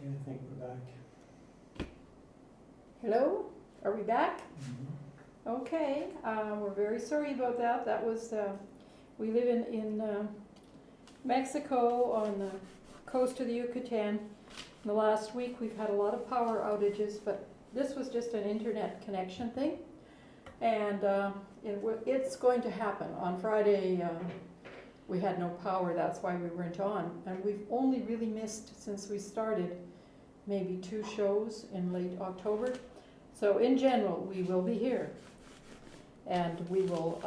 Okay, I think we're back. Hello, are we back? Mm-hmm. Okay, we're very sorry about that. That was, we live in Mexico on the coast of the Yucatan. In the last week we've had a lot of power outages, but this was just an internet connection thing. And it's going to happen. On Friday we had no power, that's why we weren't on. And we've only really missed, since we started, maybe 2 shows in late October. So in general, we will be here. And we will,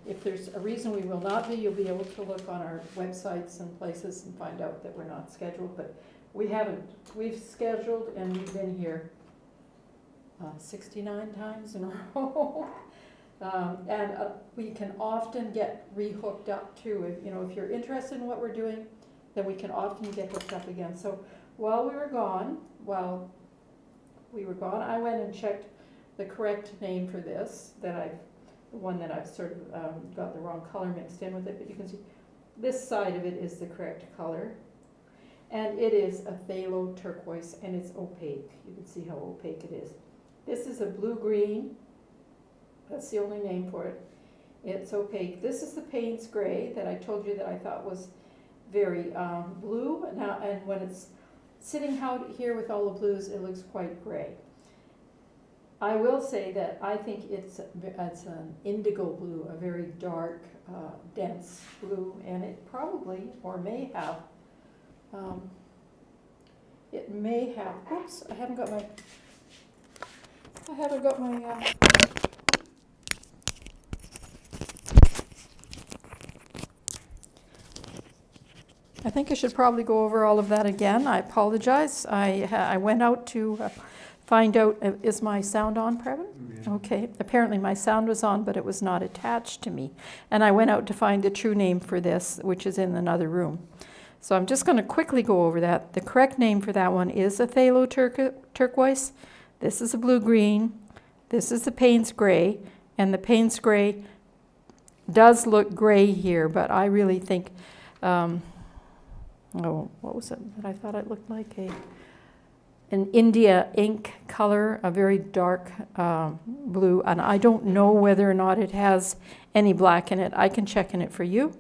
if there's a reason we will not be, you'll be able to look on our websites and places and find out that we're not scheduled. But we haven't. We've scheduled and we've been here 69 times in a row. And we can often get re-hooked up too. If you're interested in what we're doing, then we can often get hooked up again. So while we were gone, I went and checked the correct name for this, the one that I've sort of got the wrong color mixed in with it, but you can see this side of it is the correct color. And it is a phthalo turquoise, and it's opaque. You can see how opaque it is. This is a blue-green. That's the only name for it. It's opaque. This is the Payne's gray that I told you that I thought was very blue. Now, and when it's sitting out here with all the blues, it looks quite gray. I will say that I think it's an indigo blue, a very dark, dense blue, and it probably, or may have, oops, I haven't got my, I think I should probably go over all of that again. I apologize. I went out to find out, is my sound on, Previn? Yeah. Okay. Apparently my sound was on, but it was not attached to me. And I went out to find the true name for this, which is in another room. So I'm just going to quickly go over that. The correct name for that one is a phthalo turquoise. This is a blue-green. This is the Payne's gray. And the Payne's gray does look gray here, but I really think... what was it that I thought it looked like? An India ink color, a very dark blue, and I don't know whether or not it has any black in it. I can check in it for you.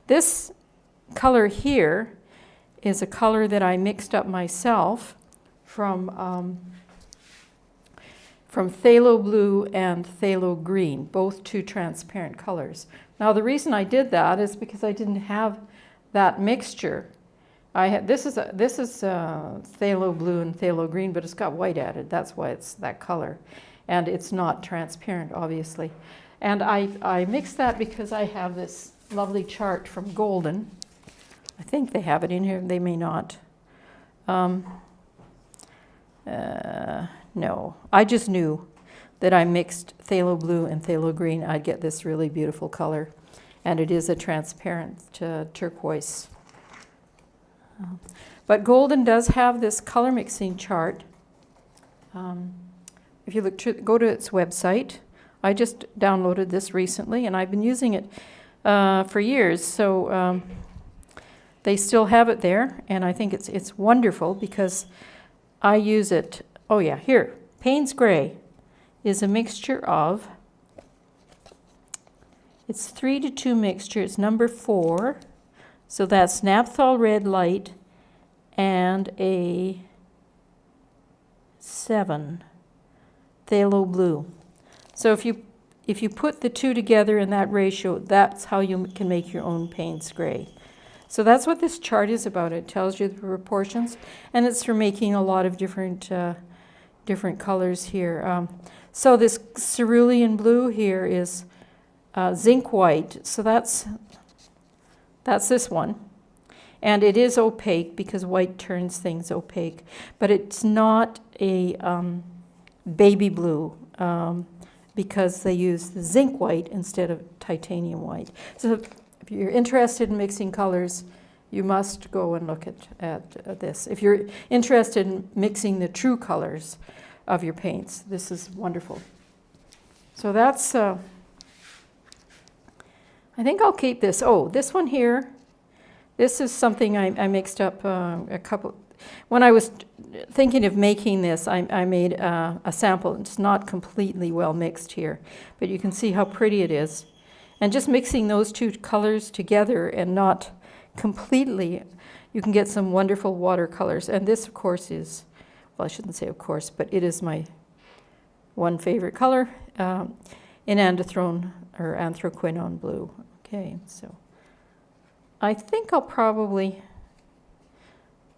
This color here is a color that I mixed up myself from phthalo blue and phthalo green, both 2 transparent colors. Now the reason I did that is because I didn't have that mixture. This is phthalo blue and phthalo green, but it's got white added. That's why it's that color. And it's not transparent, obviously. And I mixed that because I have this lovely chart from Golden. I think they have it in here. They may not. No. I just knew that I mixed phthalo blue and phthalo green. I'd get this really beautiful color. And it is a transparent turquoise. But Golden does have this color mixing chart. If you go to its website, I just downloaded this recently, and I've been using it for years. So they still have it there, and I think it's wonderful because I use it. Oh yeah, here, Payne's gray is a mixture of. It's 3-2 mixture. It's number 4. So that's naphthol red light and a 7 phthalo blue. So if you put the 2 together in that ratio, that's how you can make your own Payne's gray. So that's what this chart is about. It tells you the proportions, and it's for making a lot of different colors here. So this cerulean blue here is zinc white. So that's this one. And it is opaque because white turns things opaque. But it's not a baby blue because they use the zinc white instead of titanium white. So if you're interested in mixing colors, you must go and look at this. If you're interested in mixing the true colors of your paints, this is wonderful. So that's... I think I'll keep this. Oh, this one here, this is something I mixed up when I was thinking of making this, I made a sample. It's not completely well mixed here, but you can see how pretty it is. And just mixing those two colors together and not completely, you can get some wonderful watercolors. And this, of course, is, well, I shouldn't say of course, but it is my one favorite color in androthrone or anthraquinone blue. Okay, so I think I'll probably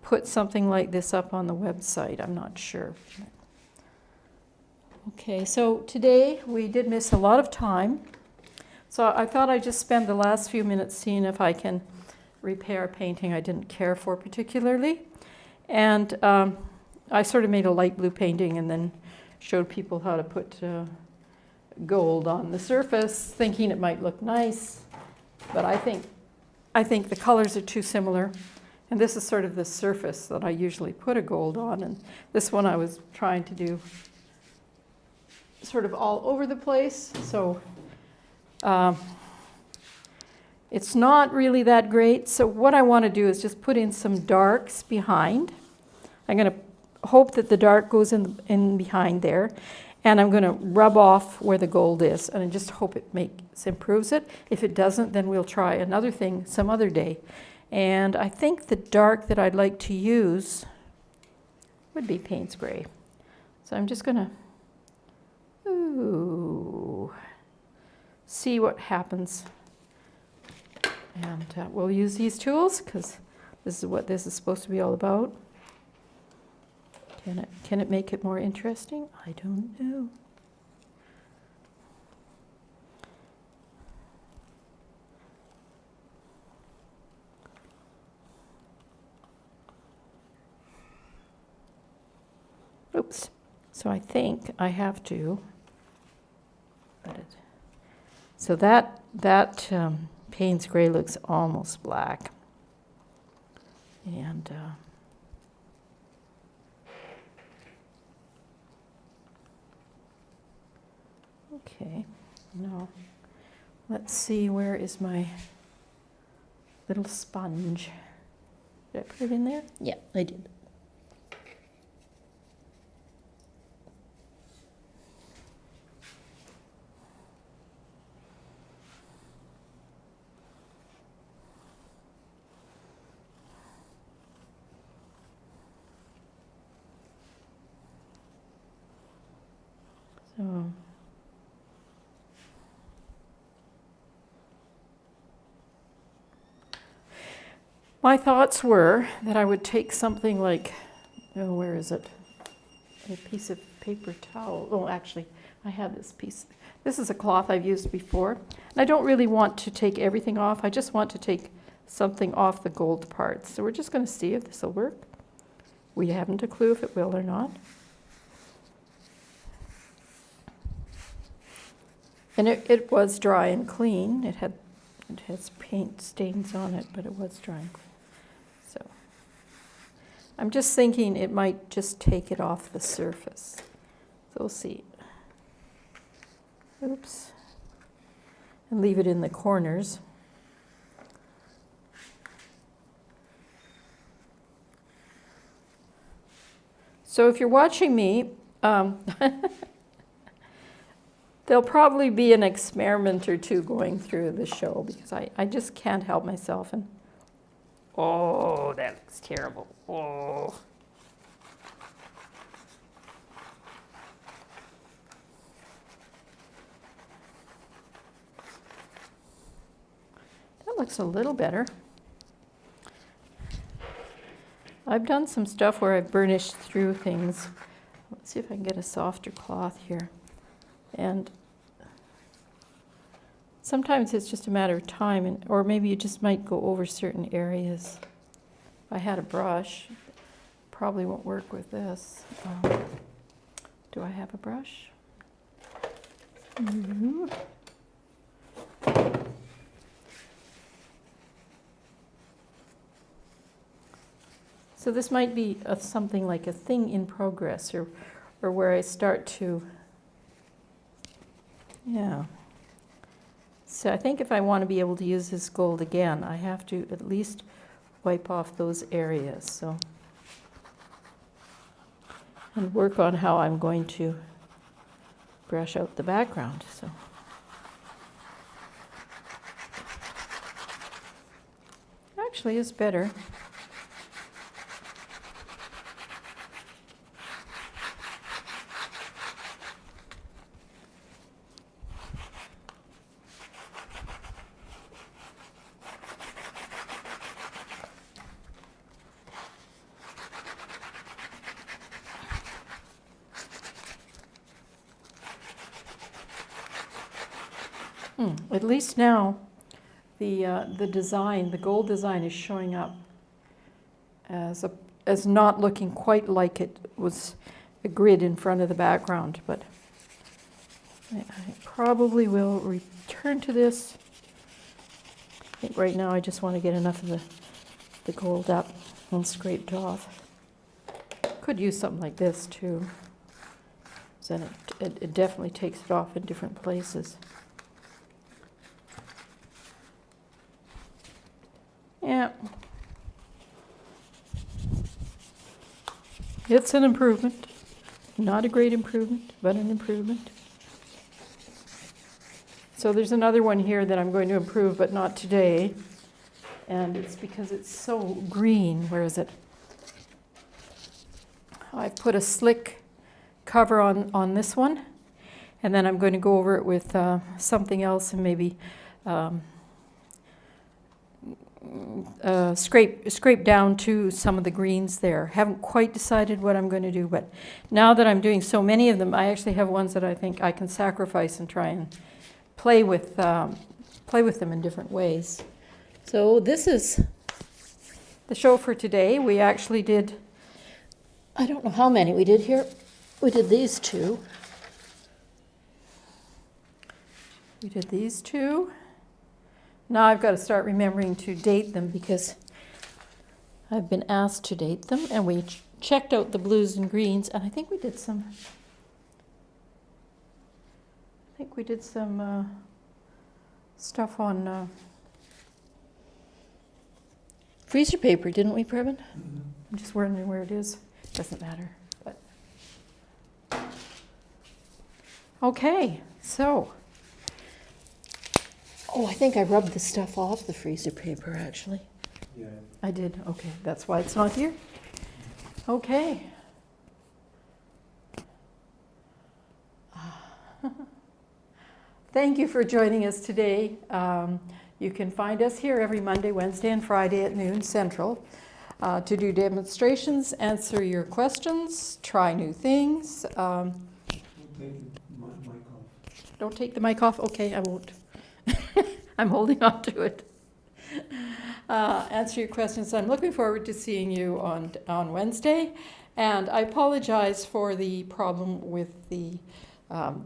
put something like this up on the website. I'm not sure. Okay, so today we did miss a lot of time. So I thought I'd just spend the last few minutes seeing if I can repair a painting I didn't care for particularly. And I sort of made a light blue painting and then showed people how to put gold on the surface, thinking it might look nice. But I think the colors are too similar. And this is sort of the surface that I usually put a gold on. And this one I was trying to do sort of all over the place. So it's not really that great. So what I want to do is just put in some darks behind. I'm going to hope that the dark goes in behind there. And I'm going to rub off where the gold is. And I just hope it improves it. If it doesn't, then we'll try another thing some other day. And I think the dark that I'd like to use would be Payne's Gray. So I'm just going to see what happens. And we'll use these tools because this is what this is supposed to be all about. Can it make it more interesting? I don't know. Oops. So I think I have to. So that Payne's Gray looks almost black. And okay, now let's see, where is my little sponge? Did I put it in there? Yeah, I did. So my thoughts were that I would take something like, oh, where is it? A piece of paper towel. Oh, actually, I have this piece. This is a cloth I've used before. And I don't really want to take everything off. I just want to take something off the gold parts. So we're just going to see if this will work. We haven't a clue if it will or not. And it was dry and clean. It has paint stains on it, but it was dry and clean. So I'm just thinking it might just take it off the surface. So we'll see. Oops. And leave it in the corners. So if you're watching me, there'll probably be an experiment or two going through the show because I just can't help myself. And oh, that looks terrible. Oh. That looks a little better. I've done some stuff where I've burnished through things. Let's see if I can get a softer cloth here. And sometimes it's just a matter of time, or maybe you just might go over certain areas. If I had a brush, probably won't work with this. Do I have a brush? Mm-hmm. So this might be something like a thing in progress, or where I start to, yeah. So I think if I want to be able to use this gold again, I have to at least wipe off those areas. So and work on how I'm going to brush out the background. So actually it's better. At least now, the design, the gold design, is showing up as not looking quite like it was a grid in front of the background. But I probably will return to this. I think right now I just want to get enough of the gold up and scraped off. Could use something like this too. Then it definitely takes it off in different places. Yeah. It's an improvement. Not a great improvement, but an improvement. So there's another one here that I'm going to improve, but not today. And it's because it's so green. Where is it? I've put a slick cover on this one. And then I'm going to go over it with something else and maybe scrape down to some of the greens there. Haven't quite decided what I'm going to do, but now that I'm doing so many of them, I actually have ones that I think I can sacrifice and try and play with them in different ways. So this is the show for today. We actually did, I don't know how many we did here. We did these two. We did these two. Now I've got to start remembering to date them because I've been asked to date them, and we checked out the blues and greens, and I think we did some stuff on freezer paper, didn't we, Previn? Mm-hmm. I'm just wondering where it is. Doesn't matter. But okay, so. Oh, I think I rubbed the stuff off the freezer paper, actually. Yeah. I did. Okay, that's why it's not here. Okay. Thank you for joining us today. You can find us here every Monday, Wednesday, and Friday at noon Central to do demonstrations, answer your questions, try new things. Don't take the mic off. Don't take the mic off? Okay, I won't. I'm holding on to it. Answer your questions. I'm looking forward to seeing you on Wednesday. And I apologize for the problem with the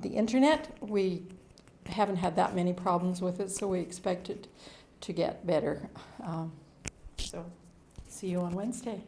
internet. We haven't had that many problems with it, so we expect it to get better. So see you on Wednesday.